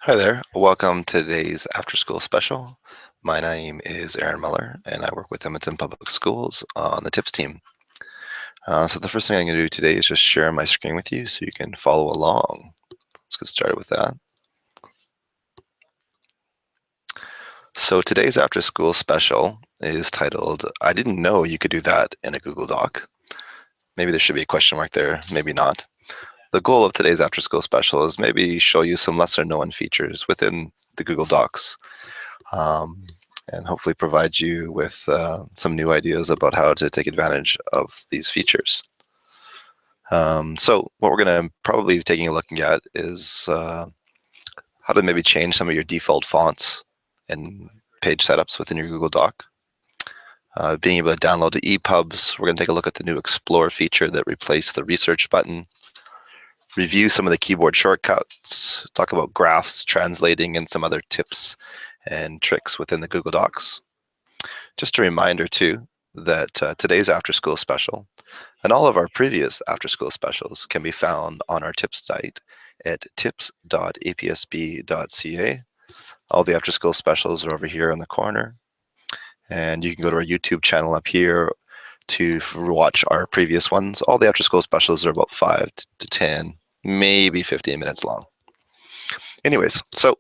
Hi there. Welcome to today's after school special. My name is Aaron Muller and I work with Edmonton Public Schools on the TIPS team. So the first thing I'm going to do today is just share my screen with you so you can follow along. Let's get started with that. So today's after school special is titled, I didn't know you could do that in a Google Doc. Maybe there should be a question mark there, maybe not. The goal of today's after school special is maybe show you some lesser known features within the Google Docs. And hopefully provide you with some new ideas about how to take advantage of these features. So what we're going to probably be taking a look at is how to maybe change some of your default fonts and page setups within your Google Doc. Being able to download the EPUBs. We're going to take a look at the new Explore feature that replaced the research button. Review some of the keyboard shortcuts, talk about graphs, translating, and some other tips and tricks within the Google Docs. Just a reminder too that today's after school special and all of our previous after school specials can be found on our TIPS site at tips.apsb.ca. All the after school specials are over here in the corner, and you can go to our YouTube channel up here to watch our previous ones. All the after school specials are about 5 to 10, maybe 15 minutes long. Anyways, so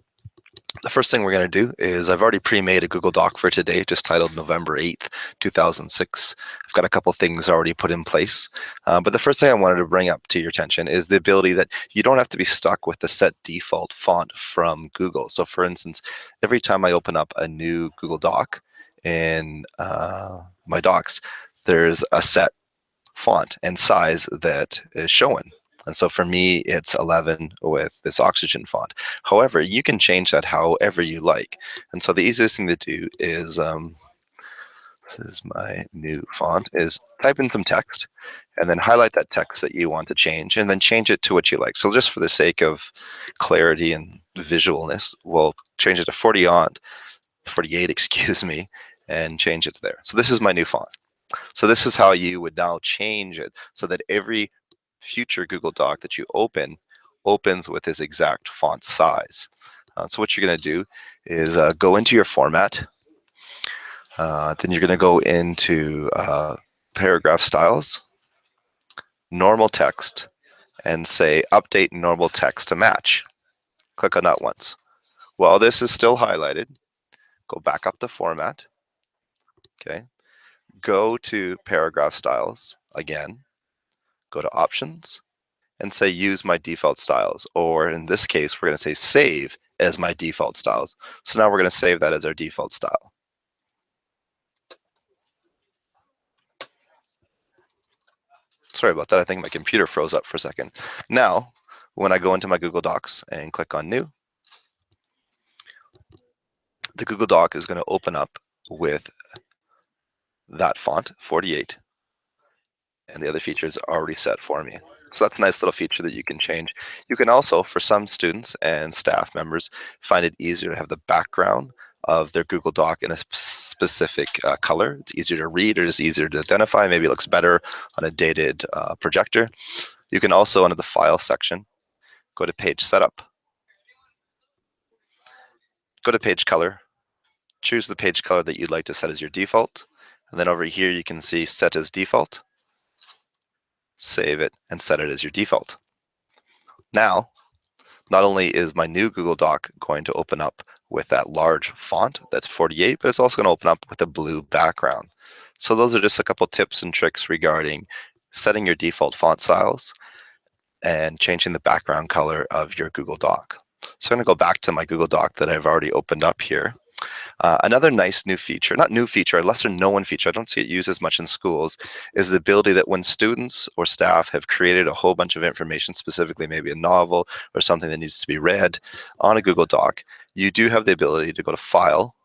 the first thing we're going to do is I've already pre-made a Google Doc for today, just titled November 8th, 2006. I've got a couple things already put in place. But the first thing I wanted to bring up to your attention is the ability that you don't have to be stuck with the set default font from Google. So for instance, every time I open up a new Google Doc in my docs, there's a set font and size that is shown. And so for me, it's 11 with this oxygen font. However, you can change that however you like. And so the easiest thing to do is, this is my new font, is type in some text and then highlight that text that you want to change and then change it to what you like. So just for the sake of clarity and visualness, we'll change it to 48, excuse me, and change it there. So this is my new font. So this is how you would now change it so that every future Google Doc that you opens with this exact font size. So what you're going to do is go into your format. Then you're going to go into paragraph styles, normal text, and say update normal text to match. Click on that once. While this is still highlighted, go back up to format. Okay. Go to paragraph styles again. Go to options and say use my default styles, or in this case we're going to say save as my default styles. So now we're going to save that as our default style. Sorry about that, I think my computer froze up for a second. Now when I go into my Google Docs and click on new, the Google Doc is going to open up with that font 48 and the other features are already set for me. So that's a nice little feature that you can change. You can also, for some students and staff members, find it easier to have the background of their Google Doc in a specific color. It's easier to read or it's easier to identify. Maybe it looks better on a dated projector. You can also, under the File section, go to Page Setup. Go to Page Color. Choose the page color that you'd like to set as your default. And then over here you can see Set as Default. Save it and set it as your default. Now, not only is my new Google Doc going to open up with that large font that's 48, but it's also going to open up with a blue background. So those are just a couple tips and tricks regarding setting your default font styles and changing the background color of your Google Doc. So I'm going to go back to my Google Doc that I've already opened up here. Another nice new feature, not new feature, a lesser known feature, I don't see it used as much in schools, is the ability that when students or staff have created a whole bunch of information, specifically maybe a novel or something that needs to be read on a Google Doc, you do have the ability to go to File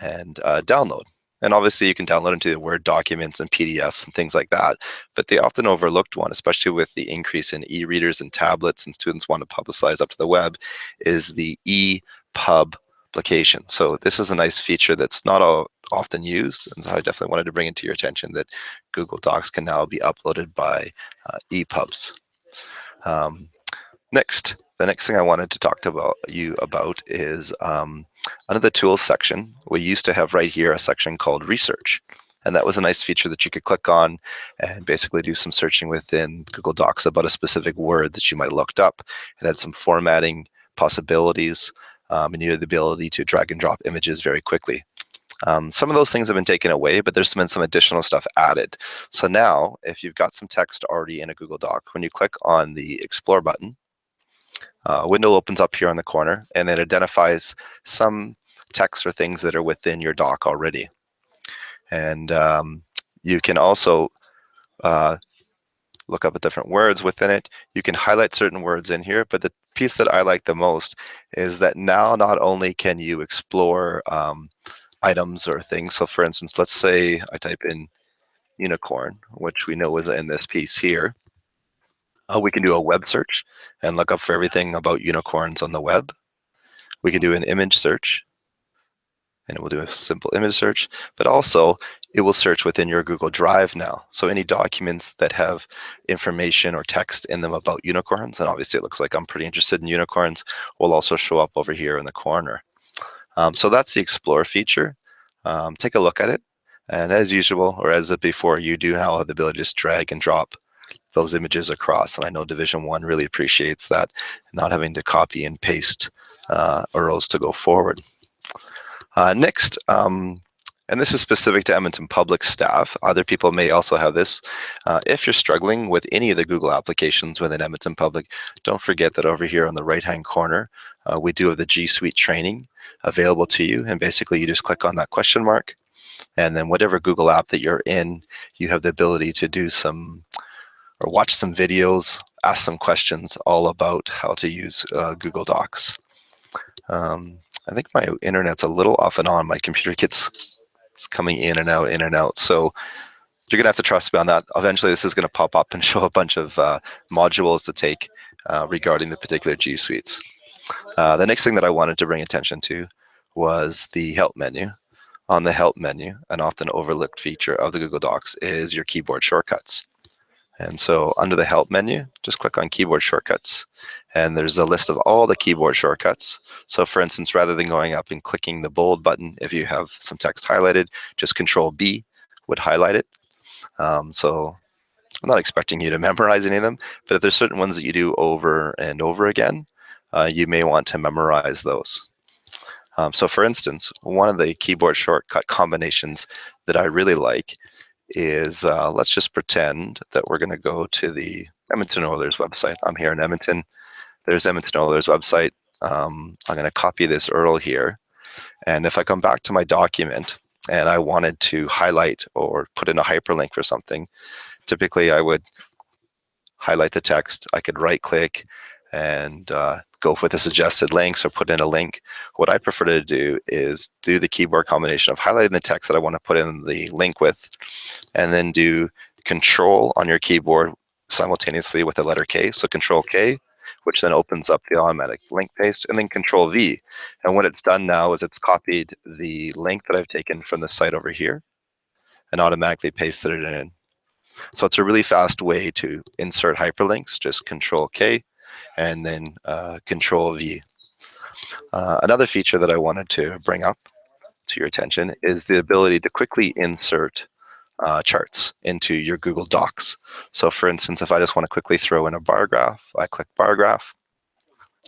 and download. And obviously you can download into the Word documents and PDFs and things like that. But the often overlooked one, especially with the increase in e-readers and tablets and students want to publicize up to the web, is the EPUB application. So this is a nice feature that's not often used, and so I definitely wanted to bring it to your attention that Google Docs can now be uploaded by EPUBs. Next, The next thing I wanted to talk to you about is under the tools section, we used to have right here a section called research. And that was a nice feature that you could click on and basically do some searching within Google Docs about a specific word that you might have looked up. It had some formatting possibilities, and you had the ability to drag and drop images very quickly. Some of those things have been taken away, but there's been some additional stuff added. So now, if you've got some text already in a Google Doc, when you click on the Explore button, a window opens up here on the corner, and it identifies some text or things that are within your doc already. And you can also look up at different words within it. You can highlight certain words in here, but the piece that I like the most is that now not only can you explore items or things. So for instance, let's say I type in unicorn, which we know is in this piece here. We can do a web search and look up for everything about unicorns on the web. We can do an image search, and it will do a simple image search, but also it will search within your Google Drive now. So any documents that have information or text in them about unicorns, and obviously it looks like I'm pretty interested in unicorns, will also show up over here in the corner. So that's the Explore feature. Take a look at it. And as usual, or as before, you do now have the ability to just drag and drop those images across. And I know Division 1 really appreciates that, not having to copy and paste URLs to go forward. Next, and this is specific to Edmonton Public staff. Other people may also have this. If you're struggling with any of the Google applications within Edmonton Public, don't forget that over here on the right-hand corner, we do have the Gsweet Training available to you. And basically, you just click on that question mark. And then whatever Google app that you're in, you have the ability to do some, or watch some videos, ask some questions all about how to use Google Docs. I think my internet's a little off and on. My computer gets coming in and out. So you're gonna have to trust me on that. Eventually this is gonna pop up and show a bunch of modules to take regarding the particular G Suites. The next thing that I wanted to bring attention to was the help menu. On the help menu, an often overlooked feature of the Google Docs is your keyboard shortcuts. And so under the help menu, just click on keyboard shortcuts. And there's a list of all the keyboard shortcuts. So for instance, rather than going up and clicking the bold button, if you have some text highlighted, just Control B would highlight it. So I'm not expecting you to memorize any of them, but if there's certain ones that you do over and over again, you may want to memorize those. So for instance, one of the keyboard shortcut combinations that I really like is, let's just pretend that we're going to go to the Edmonton Oilers website. I'm here in Edmonton. There's Edmonton Oilers website. I'm going to copy this URL here. And if I come back to my document and I wanted to highlight or put in a hyperlink for something, typically I would highlight the text. I could right click and go with the suggested links or put in a link. What I prefer to do is do the keyboard combination of highlighting the text that I want to put in the link with, and then do Control on your keyboard simultaneously with the letter K. So Control K, which then opens up the automatic link paste, and then Control V. And what it's done now is it's copied the link that I've taken from the site over here and automatically pasted it in. So it's a really fast way to insert hyperlinks, just Control K and then Control V. Another feature that I wanted to bring up to your attention is the ability to quickly insert charts into your Google Docs. So for instance, if I just want to quickly throw in a bar graph, I click bar graph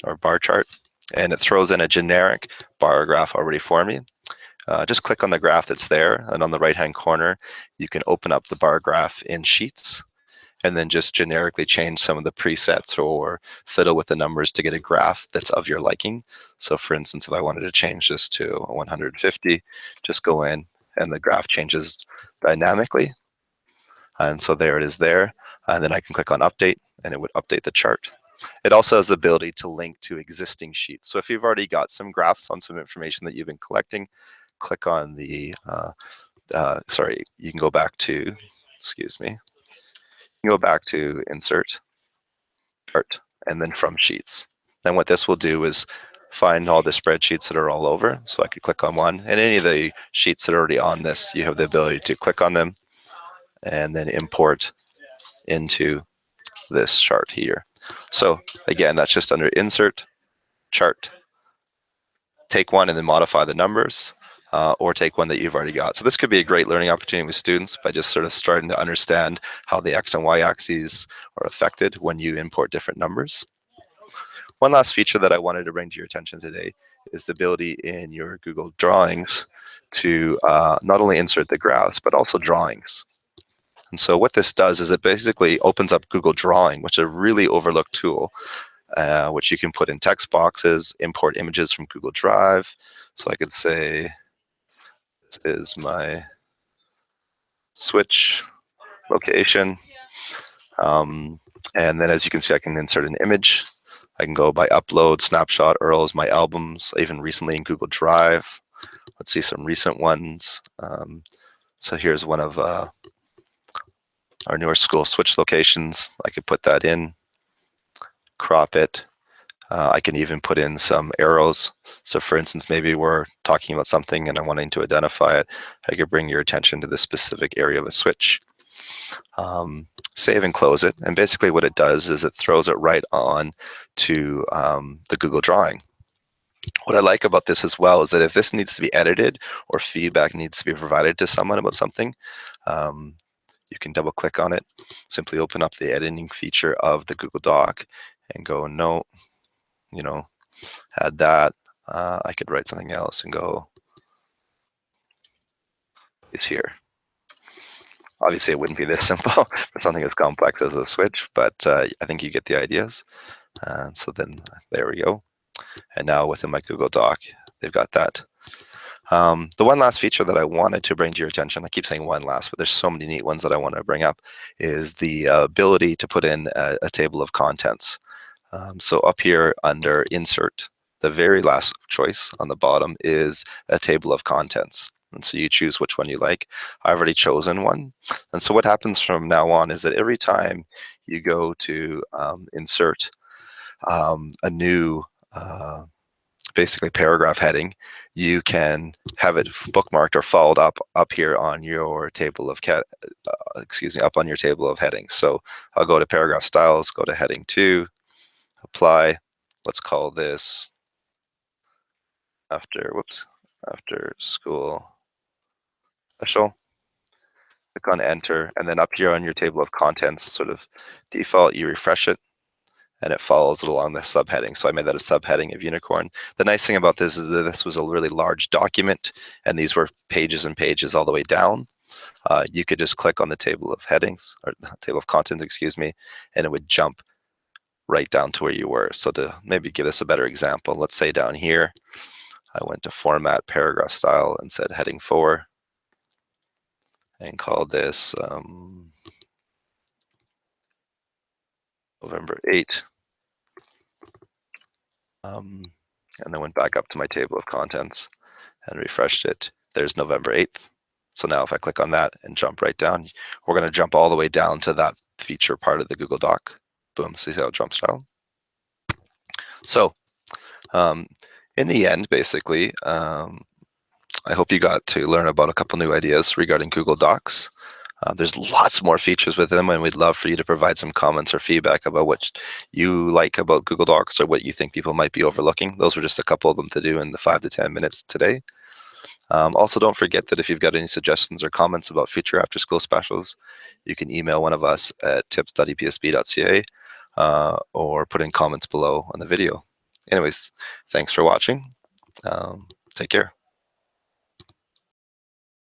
or bar chart, and it throws in a generic bar graph already for me. Just click on the graph that's there, and on the right-hand corner, you can open up the bar graph in Sheets, and then just generically change some of the presets or fiddle with the numbers to get a graph that's of your liking. So for instance, if I wanted to change this to 150, just go in and the graph changes dynamically. And so there it is there. And then I can click on update and it would update the chart. It also has the ability to link to existing sheets. So if you've already got some graphs on some information that you've been collecting, click on the, you can go back to, excuse me, you go back to Insert, Chart, and then From Sheets. Then what this will do is find all the spreadsheets that are all over. So I could click on one, and any of the sheets that are already on this, you have the ability to click on them and then import into this chart here. So again, that's just under Insert, Chart. Take one and then modify the numbers, or take one that you've already got. So this could be a great learning opportunity with students by just sort of starting to understand how the X and Y axes are affected when you import different numbers. One last feature that I wanted to bring to your attention today is the ability in your Google Drawings to not only insert the graphs, but also drawings. And so what this does is it basically opens up Google Drawing, which is a really overlooked tool, which you can put in text boxes, import images from Google Drive. So I could say, this is my switch location. And then as you can see, I can insert an image. I can go by upload, snapshot, URLs, my albums, even recently in Google Drive. Let's see some recent ones. So here's one of our newer school switch locations. I could put that in, crop it. I can even put in some arrows. So for instance, maybe we're talking about something and I'm wanting to identify it. I could bring your attention to this specific area of a switch. Save and close it. And basically what it does is it throws it right on to the Google Drawing. What I like about this as well is that if this needs to be edited or feedback needs to be provided to someone about something, you can double click on it, simply open up the editing feature of the Google Doc and go, no, add that. I could write something else and go, is here. Obviously, it wouldn't be this simple for something as complex as a switch, but I think you get the ideas. So then there we go. And now within my Google Doc, they've got that. The one last feature that I wanted to bring to your attention, I keep saying one last, but there's so many neat ones that I want to bring up, is the ability to put in a table of contents. So up here under Insert, the very last choice on the bottom is a table of contents. And so you choose which one you like. I've already chosen one. And so what happens from now on is that every time you go to insert a new basically paragraph heading, you can have it bookmarked or followed up here on your table of up on your table of headings. So I'll go to paragraph styles, go to heading 2, apply. Let's call this after school special. Click on enter, and then up here on your table of contents, sort of default, you refresh it, and it follows it along the subheading. So I made that a subheading of unicorn. The nice thing about this is that this was a really large document, and these were pages and pages all the way down. You could just click on the table of headings, or table of contents, excuse me, and it would jump right down to where you were. So to maybe give this a better example, let's say down here, I went to format paragraph style and said heading 4 and called this November 8. And then went back up to my table of contents and refreshed it. There's November 8th. So now if I click on that and jump right down, we're going to jump all the way down to that feature part of the Google Doc. Boom, see how it jumps down? So in the end, basically, I hope you got to learn about a couple new ideas regarding Google Docs. There's lots more features with them, and we'd love for you to provide some comments or feedback about what you like about Google Docs or what you think people might be overlooking. Those were just a couple of them to do in the 5 to 10 minutes today. Also, don't forget that if you've got any suggestions or comments about future after-school specials, you can email one of us at tips.epsb.ca or put in comments below on the video. Anyways, thanks for watching. Take care.